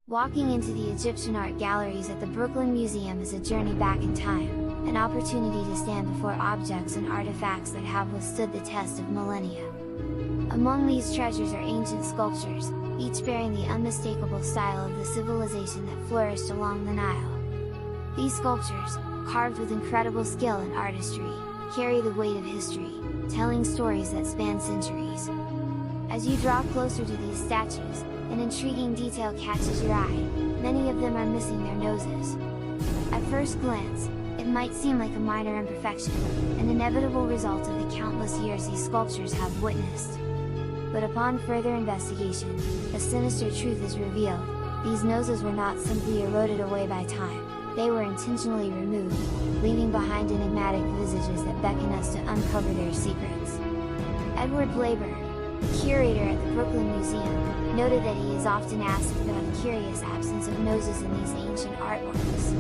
Walking into the Egyptian art galleries at the Brooklyn Museum is a journey back in time, an opportunity to stand before objects and artifacts that have withstood the test of millennia. Among these treasures are ancient sculptures, each bearing the unmistakable style of the civilization that flourished along the Nile. These sculptures, carved with incredible skill and artistry, carry the weight of history, telling stories that span centuries. As you draw closer to these statues, an intriguing detail catches your eye: many of them are missing their noses. At first glance, it might seem like a minor imperfection, an inevitable result of the countless years these sculptures have witnessed. But upon further investigation, a sinister truth is revealed: these noses were not simply eroded away by time, they were intentionally removed, leaving behind enigmatic visages that beckon us to uncover their secrets. Edward Blaber, the curator at the Brooklyn Museum, noted that he is often asked about the curious absence of noses in these ancient artworks.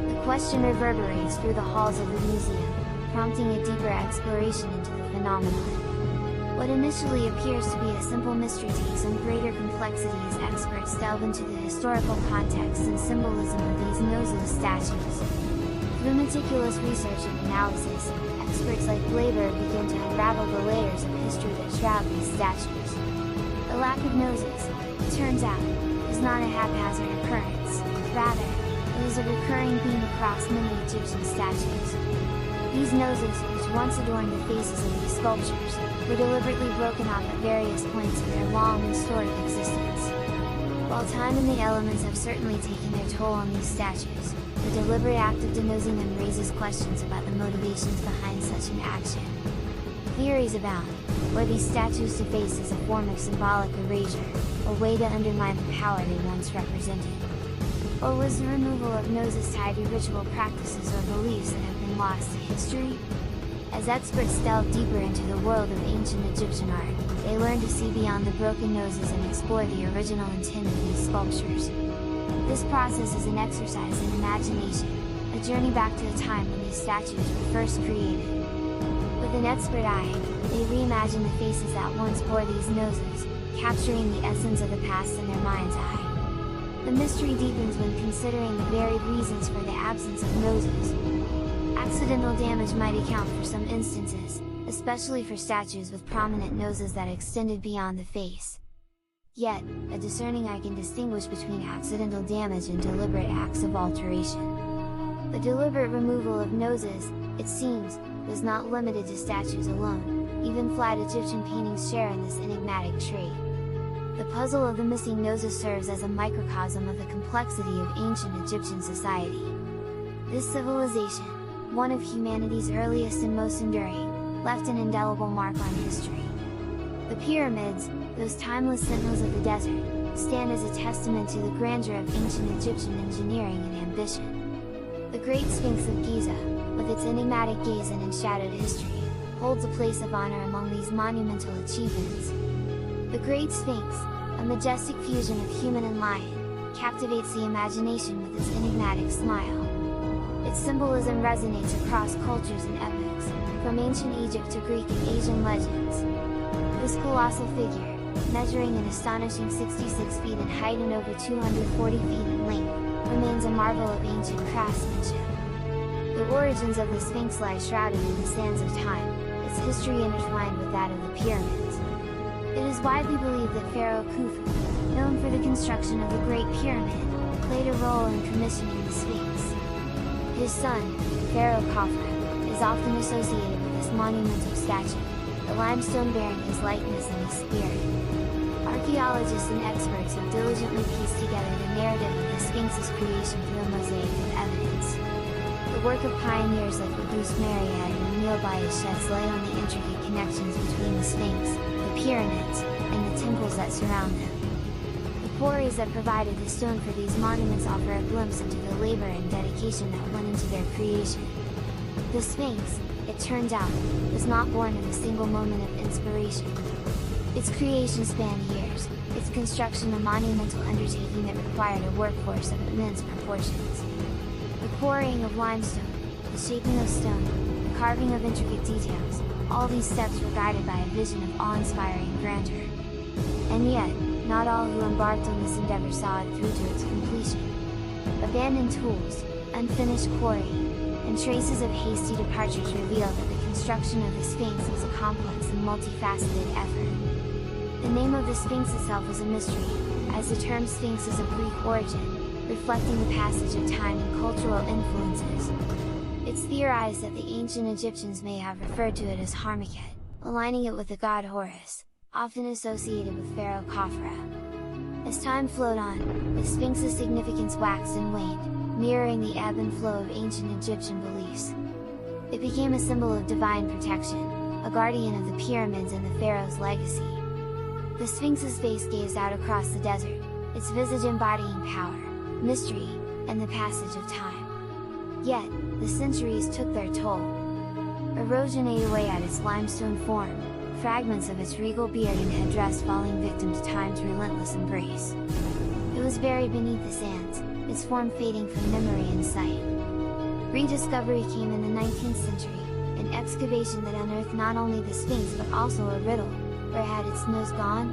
The question reverberates through the halls of the museum, prompting a deeper exploration into the phenomenon. What initially appears to be a simple mystery takes on greater complexity as experts delve into the historical context and symbolism of these noseless statues. Through meticulous research and analysis, experts like Blaber begin to unravel the layers of history that shroud these statues. The lack of noses, it turns out, is not a haphazard occurrence, rather, it is a recurring theme across many Egyptian statues. These noses, which once adorned the faces of these sculptures, were deliberately broken off at various points in their long and storied existence. While time and the elements have certainly taken their toll on these statues, the deliberate act of denosing them raises questions about the motivations behind such an action. Theories abound: were these statues defaced as a form of symbolic erasure, a way to undermine the power they once represented? Or was the removal of noses tied to ritual practices or beliefs that have been lost to history? As experts delve deeper into the world of ancient Egyptian art, they learn to see beyond the broken noses and explore the original intent of these sculptures. This process is an exercise in imagination, a journey back to a time when these statues were first created. With an expert eye, they reimagine the faces that once bore these noses, capturing the essence of the past in their mind's eye. The mystery deepens when considering the varied reasons for the absence of noses. Accidental damage might account for some instances, especially for statues with prominent noses that extended beyond the face. Yet, a discerning eye can distinguish between accidental damage and deliberate acts of alteration. The deliberate removal of noses, it seems, was not limited to statues alone, even flat Egyptian paintings share in this enigmatic trait. The puzzle of the missing noses serves as a microcosm of the complexity of ancient Egyptian society. This civilization, one of humanity's earliest and most enduring, left an indelible mark on history. The pyramids, those timeless sentinels of the desert, stand as a testament to the grandeur of ancient Egyptian engineering and ambition. The Great Sphinx of Giza, with its enigmatic gaze and enshadowed history, holds a place of honor among these monumental achievements. The Great Sphinx, a majestic fusion of human and lion, captivates the imagination with its enigmatic smile. Its symbolism resonates across cultures and epochs, from ancient Egypt to Greek and Asian legends. This colossal figure, measuring an astonishing 66 feet in height and over 240 feet in length, remains a marvel of ancient craftsmanship. The origins of the Sphinx lie shrouded in the sands of time, its history intertwined with that of the pyramids. It is widely believed that Pharaoh Khufu, known for the construction of the Great Pyramid, played a role in commissioning the Sphinx. His son, Pharaoh Khafre, is often associated with this monumental statue, the limestone bearing his likeness and his spirit. Archaeologists and experts have diligently pieced together the narrative of the Sphinx's creation through a mosaic of evidence. The work of pioneers like Auguste Mariette and Emile Bayet lay on the intricate connections between the Sphinx, the pyramids, and the temples that surround them. The quarries that provided the stone for these monuments offer a glimpse into the labor and dedication that went into their creation. The Sphinx, it turns out, was not born in a single moment of inspiration. Its creation spanned years, its construction a monumental undertaking that required a workforce of immense proportions. The quarrying of limestone, the shaping of stone, the carving of intricate details, all these steps were guided by a vision of awe-inspiring grandeur. And yet, not all who embarked on this endeavor saw it through to its completion. Abandoned tools, unfinished quarry, and traces of hasty departures reveal that the construction of the Sphinx was a complex and multifaceted effort. The name of the Sphinx itself is a mystery, as the term Sphinx is of Greek origin, reflecting the passage of time and cultural influences. It's theorized that the ancient Egyptians may have referred to it as Harmaket, aligning it with the god Horus, often associated with Pharaoh Khafra. As time flowed on, the Sphinx's significance waxed and waned, mirroring the ebb and flow of ancient Egyptian beliefs. It became a symbol of divine protection, a guardian of the pyramids and the pharaoh's legacy. The Sphinx's face gazed out across the desert, its visage embodying power, mystery, and the passage of time. Yet, the centuries took their toll. Erosion ate away at its limestone form, fragments of its regal beard and headdress falling victim to time's relentless embrace. It was buried beneath the sands, its form fading from memory and sight. Rediscovery came in the 19th century, an excavation that unearthed not only the Sphinx but also a riddle: where had its nose gone?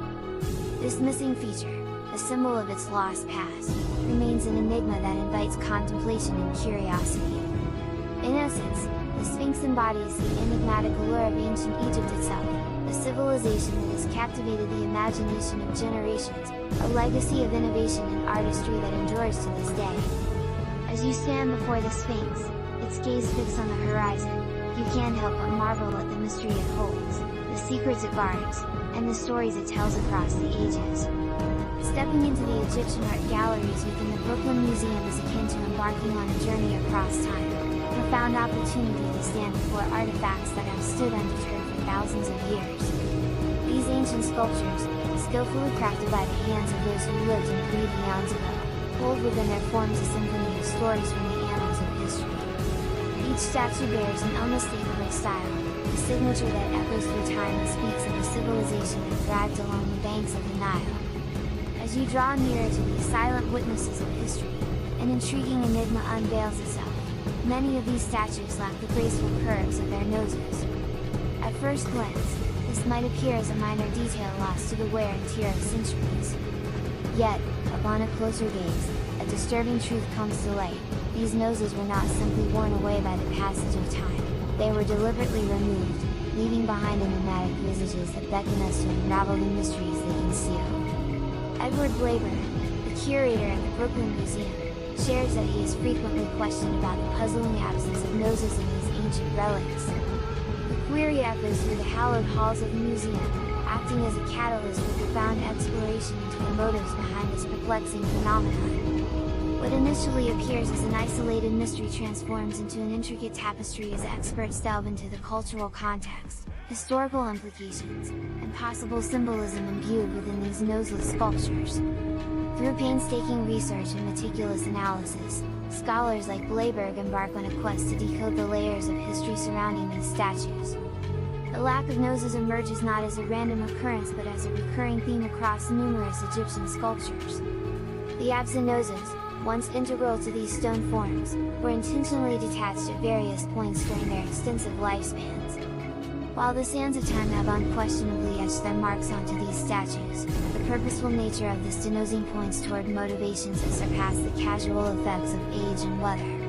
This missing feature, a symbol of its lost past, remains an enigma that invites contemplation and curiosity. In essence, the Sphinx embodies the enigmatic allure of ancient Egypt itself, a civilization that has captivated the imagination of generations, a legacy of innovation and artistry that endures to this day. As you stand before the Sphinx, its gaze fixed on the horizon, you can't help but marvel at the mystery it holds, the secrets it guards, and the stories it tells across the ages. Stepping into the Egyptian art galleries within the Brooklyn Museum is akin to embarking on a journey across time, a profound opportunity to stand before artifacts that have stood undeterred for thousands of years. These ancient sculptures, skillfully crafted by the hands of those who lived and breathed eons ago, hold within their forms a symphony of stories from the annals of history. Each statue bears an unmistakable style, a signature that echoes through time and speaks of a civilization that thrived along the banks of the Nile. As you draw nearer to these silent witnesses of history, an intriguing enigma unveils itself. Many of these statues lack the graceful curves of their noses. At first glance, this might appear as a minor detail lost to the wear and tear of centuries. Yet, upon a closer gaze, a disturbing truth comes to light: these noses were not simply worn away by the passage of time, they were deliberately removed, leaving behind enigmatic visages that beckon us to unravel the mysteries they conceal. Edward Blaber, the curator at the Brooklyn Museum, shares that he has frequently questioned about the puzzling absence of noses in these ancient relics. The query echoes through the hallowed halls of the museum, acting as a catalyst for profound exploration into the motives behind this perplexing phenomenon. What initially appears as an isolated mystery transforms into an intricate tapestry as experts delve into the cultural context, historical implications, and possible symbolism imbued within these noseless sculptures. Through painstaking research and meticulous analysis, scholars like Bleiberg embark on a quest to decode the layers of history surrounding these statues. The lack of noses emerges not as a random occurrence but as a recurring theme across numerous Egyptian sculptures. The absent noses, once integral to these stone forms, were intentionally detached at various points during their extensive lifespans. While the sands of time have unquestionably etched their marks onto these statues, the purposeful nature of this denosing points toward motivations that surpass the casual effects of age and weather.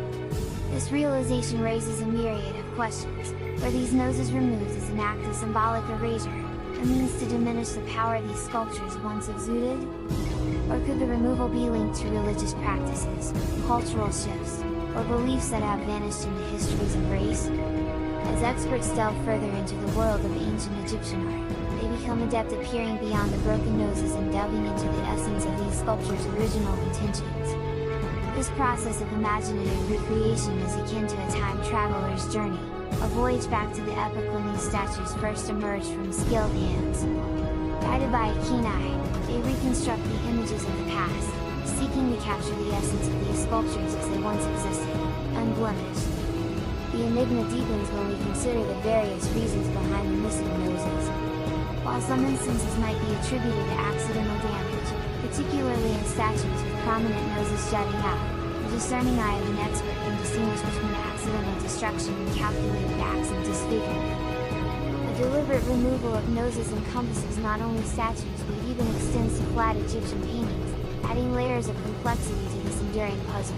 This realization raises a myriad of questions. Were these noses removed as an act of symbolic erasure, a means to diminish the power these sculptures once exuded? Or could the removal be linked to religious practices, cultural shifts, or beliefs that have vanished into history's embrace? As experts delve further into the world of ancient Egyptian art, they become adept at peering beyond the broken noses and delving into the essence of these sculptures' original intentions. This process of imaginative recreation is akin to a time traveler's journey, a voyage back to the epoch when these statues first emerged from skilled hands. Guided by a keen eye, they reconstruct the images of the past, seeking to capture the essence of these sculptures as they once existed, unblemished. The enigma deepens when we consider the various reasons behind the missing noses. While some instances might be attributed to accidental damage, particularly in statues with prominent noses jutting out, the discerning eye of an expert can distinguish between accidental destruction and calculated acts of disfigurement. A deliberate removal of noses encompasses not only statues but even extends to flat Egyptian paintings, adding layers of complexity to this enduring puzzle.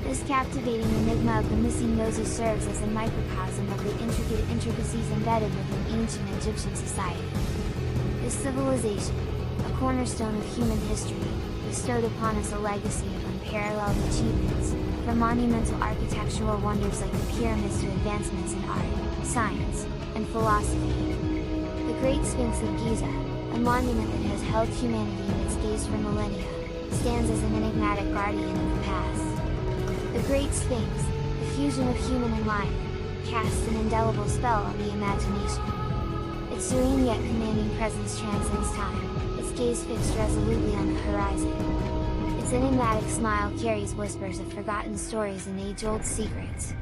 This captivating enigma of the missing noses serves as a microcosm of the intricate intricacies embedded within ancient Egyptian society. This civilization, a cornerstone of human history, bestowed upon us a legacy of unparalleled achievements, from monumental architectural wonders like the pyramids to advancements in art, science, and philosophy. The Great Sphinx of Giza, a monument that has held humanity in its gaze for millennia, stands as an enigmatic guardian of the past. The Great Sphinx, the fusion of human and lion, casts an indelible spell on the imagination. Its serene yet commanding presence transcends time, its gaze fixed resolutely on the horizon. Its enigmatic smile carries whispers of forgotten stories and age-old secrets.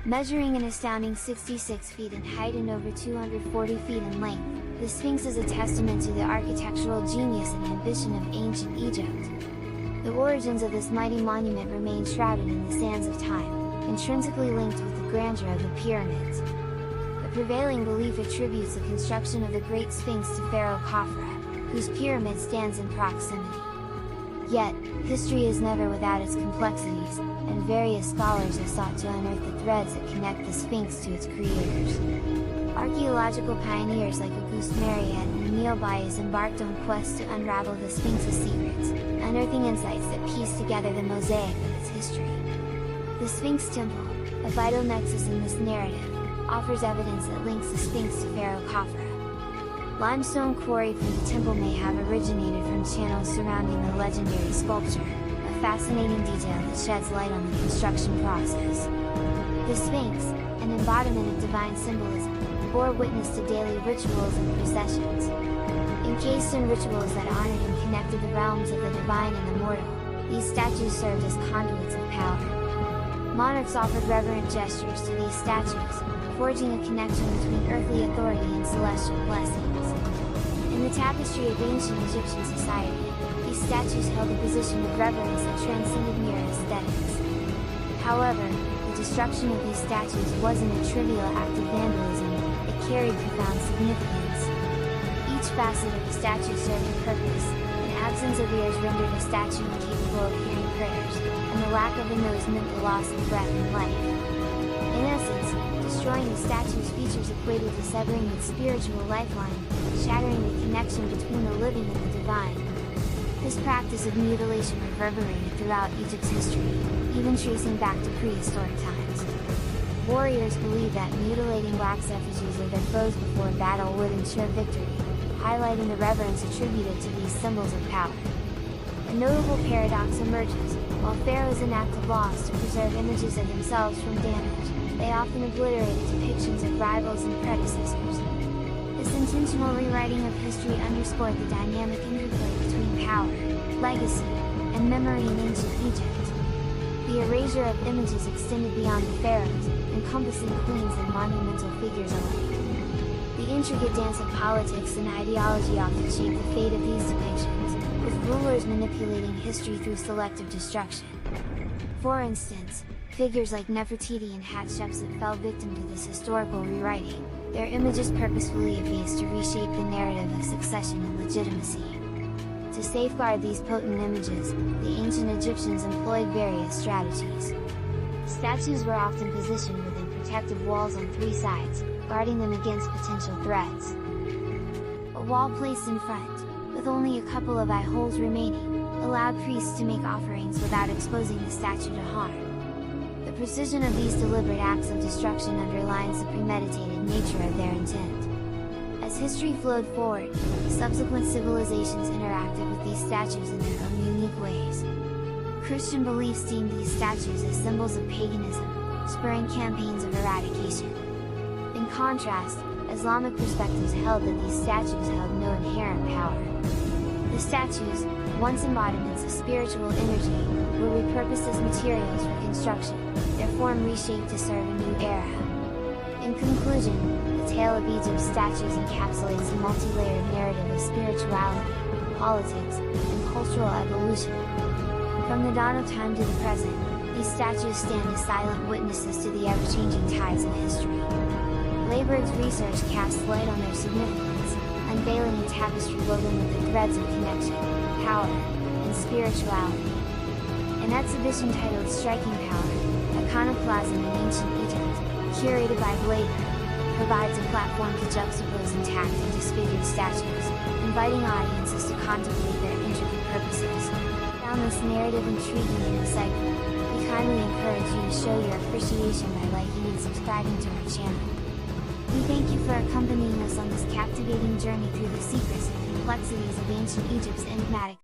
Measuring an astounding 66 feet in height and over 240 feet in length, the Sphinx is a testament to the architectural genius and ambition of ancient Egypt. The origins of this mighty monument remain shrouded in the sands of time, intrinsically linked with the grandeur of the pyramids. The prevailing belief attributes the construction of the Great Sphinx to Pharaoh Khafra, whose pyramid stands in proximity. Yet, history is never without its complexities, and various scholars have sought to unearth the threads that connect the Sphinx to its creators. Archaeological pioneers like Auguste Mariette and Emile Bayes embarked on quests to unravel the Sphinx's secrets, unearthing insights that piece together the mosaic of its history. The Sphinx Temple, a vital nexus in this narrative, offers evidence that links the Sphinx to Pharaoh Khafra. Limestone quarry from the temple may have originated from channels surrounding the legendary sculpture, a fascinating detail that sheds light on the construction process. The Sphinx, an embodiment of divine symbolism, bore witness to daily rituals and processions. Encased in rituals that honored and connected the realms of the divine and the mortal, these statues served as conduits of power. Monarchs offered reverent gestures to these statues, forging a connection between earthly authority and celestial blessings. In the tapestry of ancient Egyptian society, these statues held a position of reverence that transcended mere aesthetics. However, the destruction of these statues wasn't a trivial act of vandalism, it carried profound significance. Each facet of the statue served a purpose. An absence of ears rendered a statue incapable of hearing prayers, and the lack of a nose meant the loss of breath and life. In essence, destroying the statue's features equated to severing its spiritual lifeline, shattering the connection between the living and the divine. This practice of mutilation reverberated throughout Egypt's history, even tracing back to prehistoric times. Warriors believed that mutilating wax effigies of their foes before battle would ensure victory, highlighting the reverence attributed to these symbols of power. A notable paradox emerges: while pharaohs enacted laws to preserve images of themselves from damage, they often obliterated depictions of rivals and predecessors. This intentional rewriting of history underscored the dynamic interplay between power, legacy, and memory in ancient Egypt. The erasure of images extended beyond the pharaohs, encompassing queens and monumental figures alike. The intricate dance of politics and ideology often shaped the fate of these depictions, with rulers manipulating history through selective destruction. For instance, figures like Nefertiti and Hatshepsut fell victim to this historical rewriting, their images purposefully effaced to reshape the narrative of succession and legitimacy. To safeguard these potent images, the ancient Egyptians employed various strategies. Statues were often positioned within protective walls on three sides, guarding them against potential threats. A wall placed in front, with only a couple of eye holes remaining, allowed priests to make offerings without exposing the statue to harm. The precision of these deliberate acts of destruction underlines the premeditated nature of their intent. As history flowed forward, subsequent civilizations interacted with these statues in their own unique ways. Christian beliefs deemed these statues as symbols of paganism, spurring campaigns of eradication. In contrast, Islamic perspectives held that these statues held no inherent power. The statues, once embodiments of spiritual energy, were repurposed as materials for construction, their form reshaped to serve a new era. In conclusion, the tale of Egypt's statues encapsulates a multi-layered narrative of spirituality, politics, and cultural evolution. From the dawn of time to the present, these statues stand as silent witnesses to the ever-changing tides of history. Leiberg's research casts light on their significance, unveiling a tapestry woven with the threads of connection, power, and spirituality. An exhibition titled Striking Power, Iconoclasm in Ancient Egypt, curated by Leiber, provides a platform to juxtapose intact and disfigured statues, inviting audiences to contemplate their intricate purposes. Found this narrative intriguing and insightful, we kindly encourage you to show your appreciation by liking and subscribing to our channel. We thank you for accompanying us on this captivating journey through the secrets and complexities of ancient Egypt's enigmatic